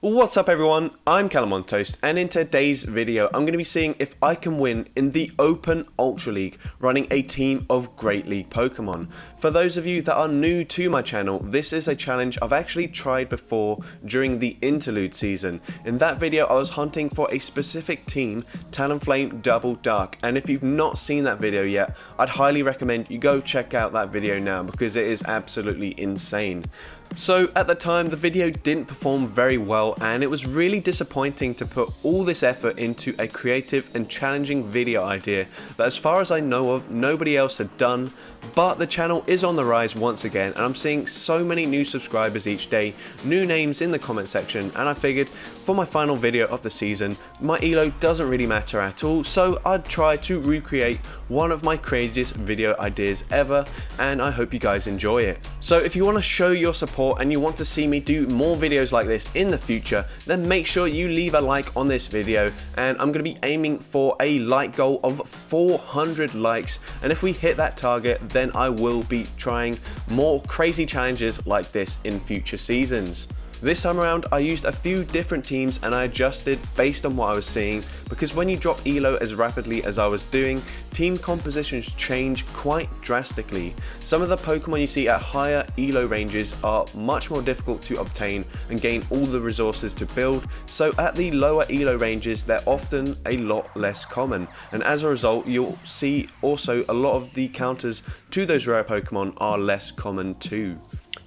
What's up everyone, I'm Calamontoast, and in today's video I'm going to be seeing if I can win in the Open Ultra League running a team of Great League Pokemon. For those of you that are new to my channel, this is a challenge I've actually tried before during the interlude season. In that video I was hunting for a specific team, Talonflame Double Dark, and if you've not seen that video yet, I'd highly recommend you go check out that video now because it is absolutely insane. So at the time the video didn't perform very well and it was really disappointing to put all this effort into a creative and challenging video idea that as far as I know of nobody else had done, but the channel is on the rise once again and I'm seeing so many new subscribers each day, new names in the comment section, and I figured for my final video of the season my elo doesn't really matter at all, so I'd try to recreate one of my craziest video ideas ever and I hope you guys enjoy it. So if you want to show your support and you want to see me do more videos like this in the future, then make sure you leave a like on this video, and I'm going to be aiming for a like goal of 400 likes, and if we hit that target then I will be trying more crazy challenges like this in future seasons. This time around I used a few different teams and I adjusted based on what I was seeing, because when you drop elo as rapidly as I was doing, team compositions change quite drastically. Some of the Pokemon you see at higher elo ranges are much more difficult to obtain and gain all the resources to build, so at the lower elo ranges they're often a lot less common, and as a result you'll see also a lot of the counters to those rare Pokemon are less common too.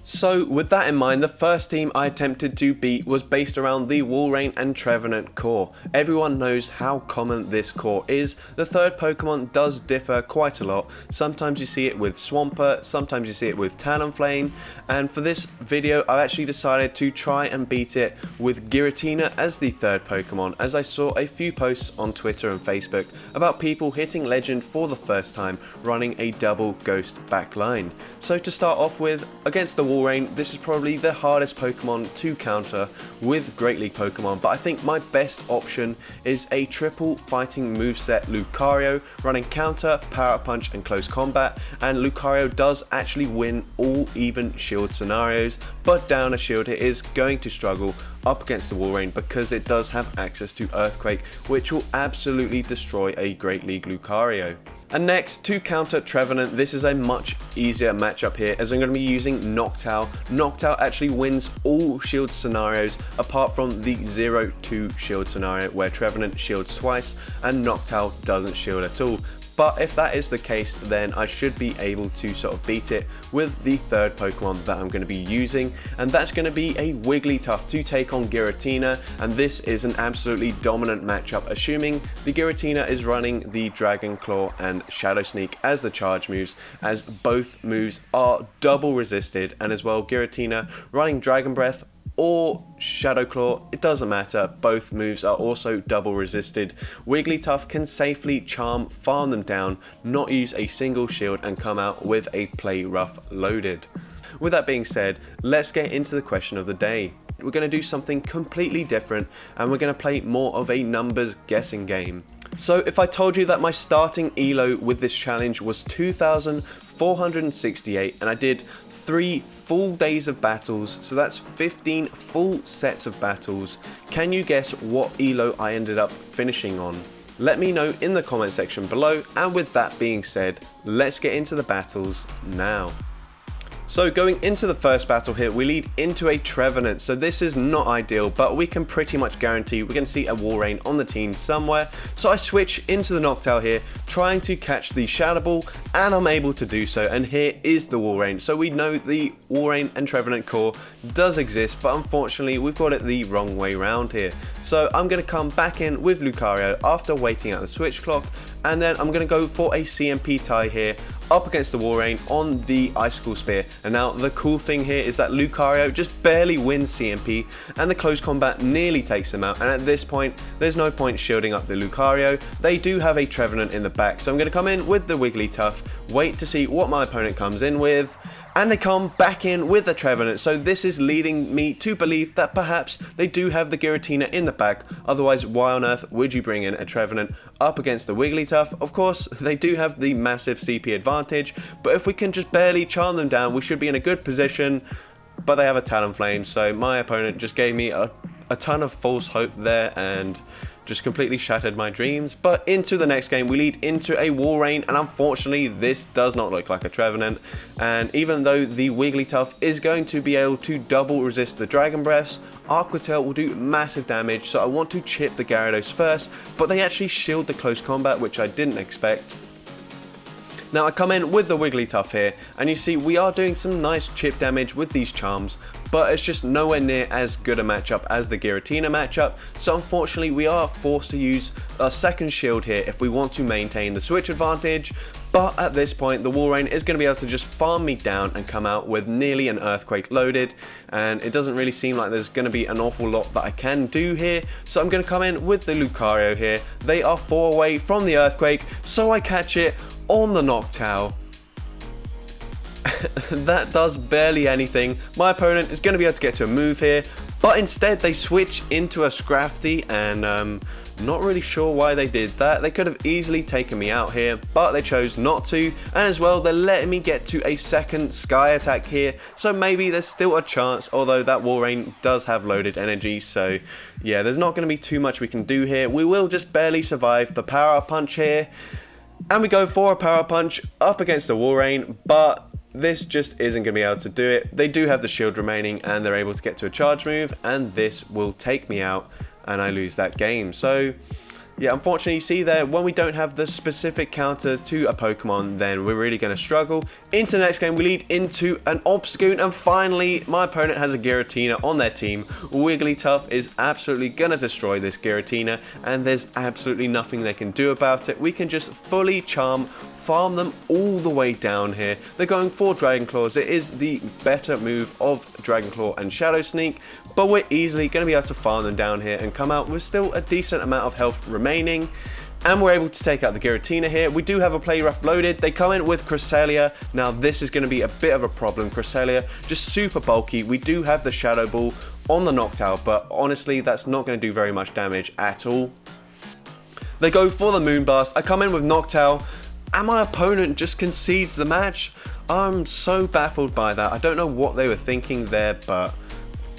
So with that in mind, the first team I attempted to beat was based around the Walrein and Trevenant core. Everyone knows how common this core is. The third Pokemon does differ quite a lot. Sometimes you see it with Swampert, sometimes you see it with Talonflame, and for this video I've actually decided to try and beat it with Giratina as the third Pokemon, as I saw a few posts on Twitter and Facebook about people hitting Legend for the first time running a double Ghost backline. So to start off with, against the Walrein, this is probably the hardest Pokemon to counter with Great League Pokemon, but I think my best option is a triple fighting moveset Lucario, running counter, power punch and close combat, and Lucario does actually win all even shield scenarios, but down a shield it is going to struggle up against the Walrein because it does have access to Earthquake, which will absolutely destroy a Great League Lucario. And next, to counter Trevenant, this is a much easier matchup here as I'm going to be using Noctowl. Noctowl actually wins all shield scenarios apart from the 0-2 shield scenario where Trevenant shields twice and Noctowl doesn't shield at all. But if that is the case, then I should be able to sort of beat it with the third Pokemon that I'm going to be using, and that's going to be a Wigglytuff to take on Giratina, and this is an absolutely dominant matchup, assuming the Giratina is running the Dragon Claw and Shadow Sneak as the charge moves, as both moves are double resisted, and as well Giratina running Dragon Breath or Shadow Claw, it doesn't matter, both moves are also double resisted. Wigglytuff can safely charm, farm them down, not use a single shield and come out with a play rough loaded. With that being said, let's get into the question of the day. We're going to do something completely different and we're going to play more of a numbers guessing game. So if I told you that my starting elo with this challenge was 2,468 and I did 3 full days of battles, so that's 15 full sets of battles, can you guess what elo I ended up finishing on? Let me know in the comment section below, and with that being said, let's get into the battles now. So going into the first battle here, we lead into a Trevenant, so this is not ideal, but we can pretty much guarantee we're going to see a Walrein on the team somewhere. So I switch into the Noctowl here, trying to catch the Shadow Ball, and I'm able to do so, and here is the Walrein. So we know the Walrein and Trevenant core does exist, but unfortunately we've got it the wrong way round here. So I'm going to come back in with Lucario after waiting out the switch clock, and then I'm going to go for a CMP tie here up against the Walrein on the Icicle Spear. And now the cool thing here is that Lucario just barely wins CMP and the close combat nearly takes him out, and at this point there's no point shielding up the Lucario. They do have a Trevenant in the back, so I'm going to come in with the Wigglytuff, wait to see what my opponent comes in with, and they come back in with the Trevenant, so this is leading me to believe that perhaps they do have the Giratina in the back, otherwise why on earth would you bring in a Trevenant up against the Wigglytuff? Of course, they do have the massive CP advantage, but if we can just barely charm them down, we should be in a good position, but they have a Talonflame, so my opponent just gave me a a ton of false hope there and just completely shattered my dreams. But into the next game, we lead into a Walrein, and unfortunately this does not look like a Trevenant. And even though the Wigglytuff is going to be able to double resist the Dragon Breaths, Aqua Tail will do massive damage, so I want to chip the Gyarados first, but they actually shield the close combat, which I didn't expect. Now I come in with the Wigglytuff here, and you see we are doing some nice chip damage with these charms, but it's just nowhere near as good a matchup as the Giratina matchup, so unfortunately we are forced to use a second shield here if we want to maintain the switch advantage. But at this point the Walrein is going to be able to just farm me down and come out with nearly an Earthquake loaded, and it doesn't really seem like there's going to be an awful lot that I can do here, so I'm going to come in with the Lucario here. They are 4 away from the Earthquake, so I catch it on the Noctowl. That does barely anything. My opponent is going to be able to get to a move here, but instead they switch into a Scrafty, and not really sure why they did that. They could have easily taken me out here, but they chose not to, and as well they're letting me get to a second Sky attack here, so maybe there's still a chance, although that Walrein does have loaded energy, so yeah, there's not going to be too much we can do here. We will just barely survive the Power Punch here, and we go for a Power Punch up against the Walrein, but this just isn't going to be able to do it. They do have the shield remaining, and they're able to get to a charge move, and this will take me out, and I lose that game. So yeah, unfortunately, you see there, when we don't have the specific counter to a Pokemon, then we're really going to struggle. Into the next game, we lead into an Obstagoon, and finally, my opponent has a Giratina on their team. Wigglytuff is absolutely going to destroy this Giratina, and there's absolutely nothing they can do about it. We can just fully charm, farm them all the way down here. They're going for Dragon Claws. It is the better move of Dragon Claw and Shadow Sneak, but we're easily going to be able to farm them down here and come out with still a decent amount of health remaining, and we're able to take out the Giratina here. We do have a Play Rough loaded. They come in with Cresselia. Now this is going to be a bit of a problem. Cresselia just super bulky. We do have the Shadow Ball on the Noctowl, but honestly that's not going to do very much damage at all. They go for the Moonblast. I come in with Noctowl, and my opponent just concedes the match. I'm so baffled by that. I don't know what they were thinking there, but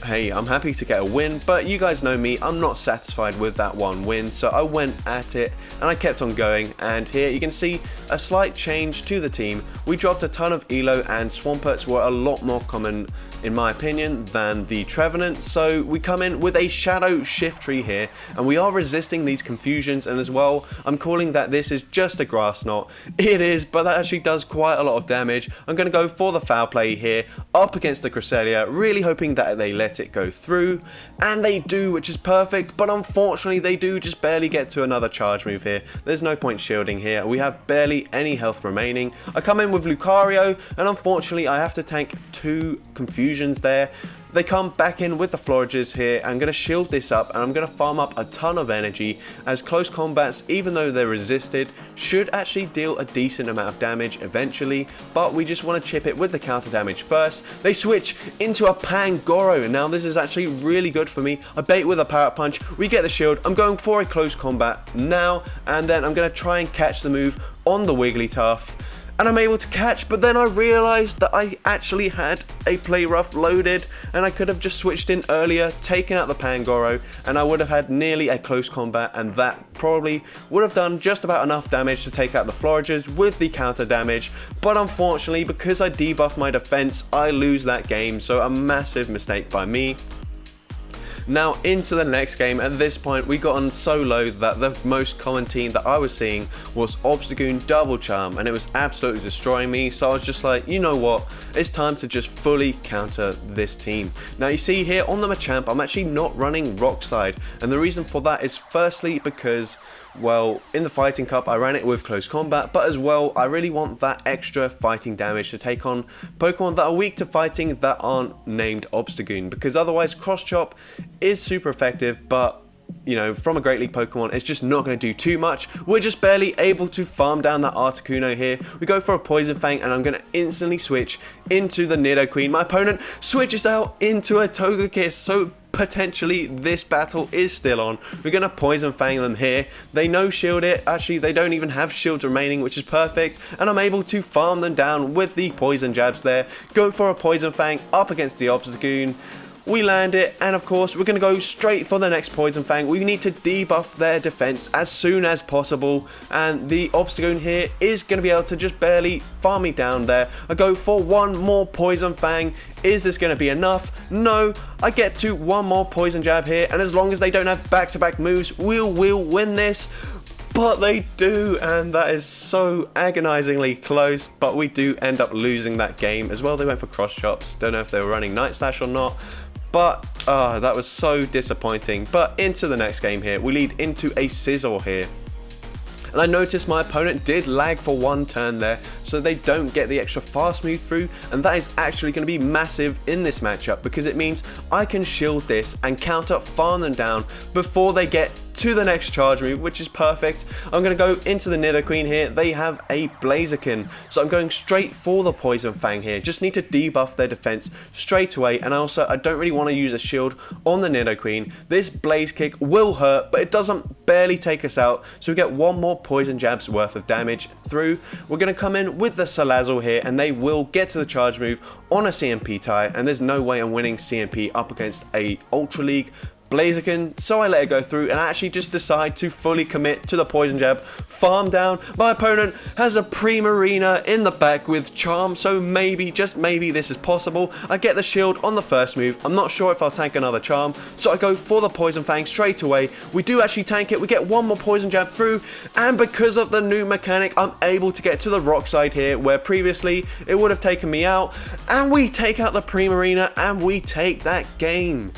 hey, I'm happy to get a win, but you guys know me, I'm not satisfied with that one win, so I went at it and I kept on going, and here you can see a slight change to the team. We dropped a ton of Elo, and Swamperts were a lot more common in my opinion than the Trevenant, so we come in with a Shadow Shiftry here, and we are resisting these confusions, and as well I'm calling that this is just a Grass Knot. It is, but that actually does quite a lot of damage. I'm going to go for the Foul Play here up against the Cresselia, really hoping that they let it go through, and they do, which is perfect, but unfortunately they do just barely get to another charge move here. There's no point shielding here. We have barely any health remaining. I come in with Lucario, and unfortunately I have to tank 2 confusions there. They come back in with the Florges here. I'm going to shield this up, and I'm going to farm up a ton of energy, as close combats, even though they're resisted, should actually deal a decent amount of damage eventually, but we just want to chip it with the counter damage first. They switch into a Pangoro, and now this is actually really good for me. I bait with a Power Punch, we get the shield. I'm going for a close combat now, and then I'm going to try and catch the move on the Wigglytuff, and I'm able to catch, but then I realized that I actually had a Play Rough loaded, and I could have just switched in earlier, taken out the Pangoro, and I would have had nearly a close combat, and that probably would have done just about enough damage to take out the Florges with the counter damage. But unfortunately, because I debuffed my defense, I lose that game, so a massive mistake by me. Now into the next game. At this point we got on so low that the most common team that I was seeing was Obstagoon Double Charm, and it was absolutely destroying me, so I was just like, you know what, it's time to just fully counter this team. Now you see here on the Machamp I'm actually not running Rock Slide, and the reason for that is firstly because, well, in the Fighting Cup I ran it with close combat, but as well I really want that extra fighting damage to take on Pokemon that are weak to fighting that aren't named Obstagoon, because otherwise Cross Chop is super effective, but you know, from a Great League Pokemon, it's just not going to do too much. We're just barely able to farm down that Articuno here. We go for a Poison Fang, and I'm going to instantly switch into the Nidoqueen. My opponent switches out into a Togekiss, so potentially this battle is still on. We're going to Poison Fang them here. They no shield it. Actually, they don't even have shields remaining, which is perfect, and I'm able to farm them down with the Poison Jabs there. Go for a Poison Fang up against the Obstagoon. we land it, and of course we're going to go straight for the next Poison Fang. We need to debuff their defense as soon as possible, and the Obstagoon here is going to be able to just barely farm me down there. I go for one more Poison Fang. Is this going to be enough? No, I get to one more Poison Jab here, and as long as they don't have back-to-back moves, we'll win this. But they do, and that is so agonizingly close, but we do end up losing that game as well. They went for cross chops. Don't know if they were running Night Slash or not, but that was so disappointing. But into the next game here, we lead into a Sizzle here. And I noticed my opponent did lag for one turn there, so they don't get the extra fast move through, and that is actually going to be massive in this matchup because it means I can shield this and counter farm them down before they get to the next charge move, which is perfect. I'm going to go into the Nidoqueen here. They have a Blaziken, so I'm going straight for the Poison Fang here. Just need to debuff their defense straight away, and also I don't really want to use a shield on the Nidoqueen. This Blaze Kick will hurt, but it doesn't barely take us out, so we get one more Poison Jab's worth of damage through. We're going to come in with the Salazzle here, and they will get to the charge move on a CMP tie, and there's no way I'm winning CMP up against a Ultra League Blaziken, so I let it go through and I actually just decide to fully commit to the Poison Jab, farm down. My opponent has a Primarina in the back with Charm, so maybe, just maybe, this is possible. I get the shield on the first move. I'm not sure if I'll tank another Charm, so I go for the Poison Fang straight away. We do actually tank it. We get one more Poison Jab through, and because of the new mechanic, I'm able to get to the rock side here, where previously it would have taken me out, and we take out the Primarina, and we take that game.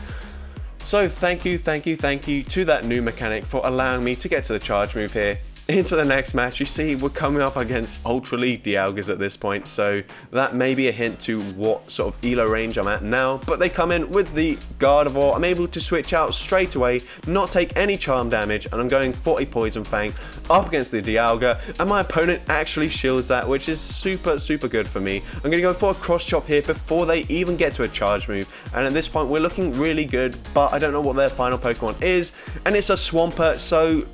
So thank you to that new mechanic for allowing me to get to the charge move here. Into the next match, you see we're coming up against Ultra League Dialgas at this point, so that may be a hint to what sort of elo range I'm at now, but they come in with the Gardevoir. I'm able to switch out straight away, not take any charm damage, and I'm going for a Poison Fang up against the Dialga, and my opponent actually shields that, which is super good for me. I'm going to go for a cross chop here before they even get to a charge move, and at this point we're looking really good, but I don't know what their final Pokemon is, and it's a Swampert, so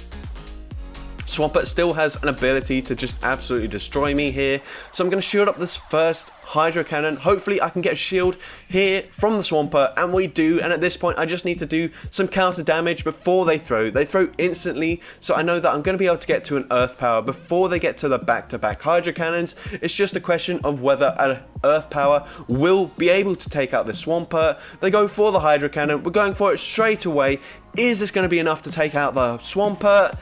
Swampert still has an ability to just absolutely destroy me here, so I'm going to shield up this first Hydro Cannon. Hopefully I can get a shield here from the Swampert, and we do, and at this point I just need to do some counter damage before they throw. They throw instantly, so I know that I'm going to be able to get to an Earth Power before they get to the back-to-back Hydro Cannons. It's just a question of whether an Earth Power will be able to take out the Swampert. They go for the Hydro Cannon. We're going for it straight away. Is this going to be enough to take out the Swampert?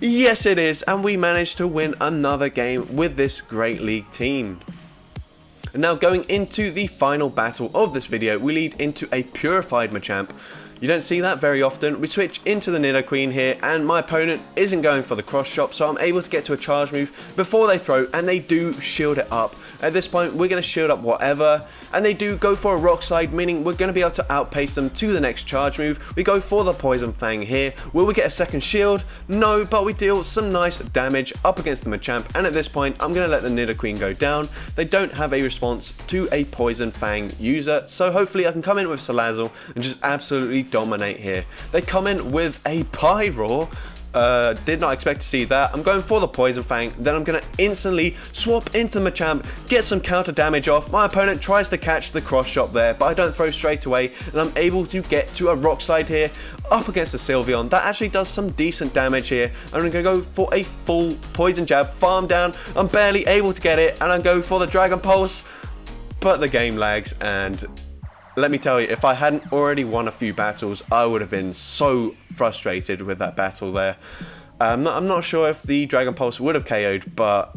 Yes, it is, and we managed to win another game with this Great League team. And now going into the final battle of this video, we lead into a Purified Machamp. You don't see that very often. We switch into the Nidoqueen here, and my opponent isn't going for the cross chop, so I'm able to get to a charge move before they throw, and they do shield it up. At this point, we're going to shield up whatever, and they do go for a rock slide, meaning we're going to be able to outpace them to the next charge move. We go for the Poison Fang here. Will we get a second shield? No, but we deal some nice damage up against the Machamp, and at this point, I'm going to let the Nidoqueen go down. They don't have a response to a Poison Fang user, so hopefully I can come in with Salazzle and just absolutely dominate here. They come in with a Pyroar. Did not expect to see that. I'm going for the Poison Fang, then I'm going to instantly swap into the Machamp, get some counter damage off. My opponent tries to catch the cross chop there, but I don't throw straight away, and I'm able to get to a rock slide here up against the Sylveon. That actually does some decent damage here. I'm going to go for a full Poison Jab, farm down. I'm barely able to get it, and I go for the Dragon Pulse, but the game lags, and let me tell you, if I hadn't already won a few battles, I would have been so frustrated with that battle there. I'm not sure if the Dragon Pulse would have KO'd, but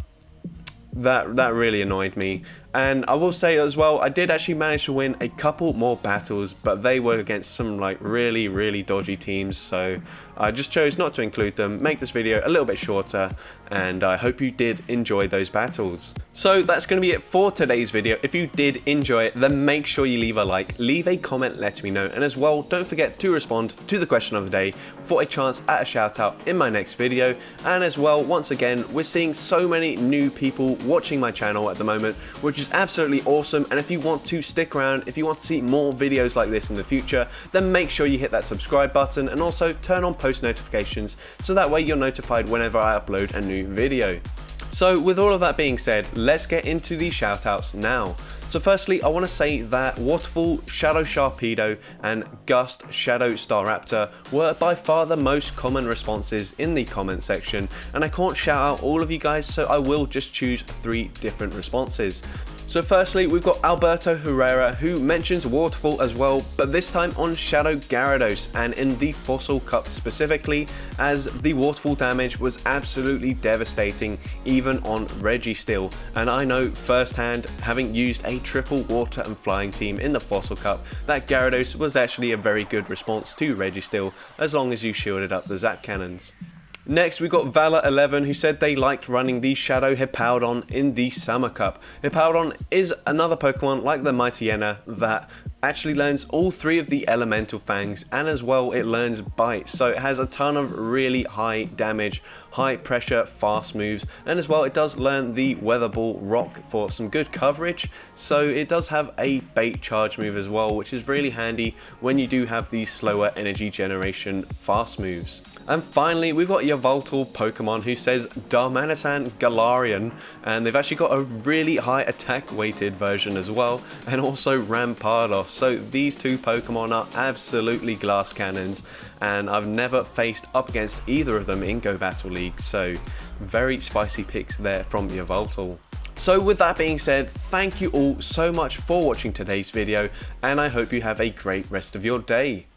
that really annoyed me. And I will say as well, I did actually manage to win a couple more battles, but they were against some like really dodgy teams, so I just chose not to include them, make this video a little bit shorter, and I hope you did enjoy those battles. So that's going to be it for today's video. If you did enjoy it, then make sure you leave a like, leave a comment, let me know, and as well, don't forget to respond to the question of the day for a chance at a shout out in my next video. And as well, once again, we're seeing so many new people watching my channel at the moment, which is absolutely awesome. And if you want to stick around, if you want to see more videos like this in the future, then make sure you hit that subscribe button and also turn on post notifications, so that way you're notified whenever I upload a new video. So with all of that being said, let's get into the shoutouts now. So firstly, I want to say that Waterfall, Shadow Sharpedo and Gust Shadow Staraptor were by far the most common responses in the comment section, and I can't shout out all of you guys, so I will just choose 3 different responses. So firstly, we've got Alberto Herrera, who mentions Waterfall as well, but this time on Shadow Gyarados and in the Fossil Cup specifically, as the Waterfall damage was absolutely devastating even on Registeel, and I know firsthand, having used a triple water and flying team in the Fossil Cup, that Gyarados was actually a very good response to Registeel as long as you shielded up the Zap Cannons. Next, we got Valor11, who said they liked running the Shadow Hippowdon in the Summer Cup. Hippowdon is another Pokemon like the Mightyena that actually learns all 3 of the Elemental Fangs, and as well it learns Bite, so it has a ton of really high damage, high pressure, fast moves, and as well it does learn the Weather Ball Rock for some good coverage, so it does have a bait charge move as well, which is really handy when you do have these slower energy generation fast moves. And finally, we've got Yveltal Pokemon, who says Darmanitan Galarian, and they've actually got a really high attack weighted version as well, and also Rampardos. So these 2 Pokemon are absolutely glass cannons, and I've never faced up against either of them in Go Battle League, so very spicy picks there from Yveltal. So with that being said, thank you all so much for watching today's video, and I hope you have a great rest of your day.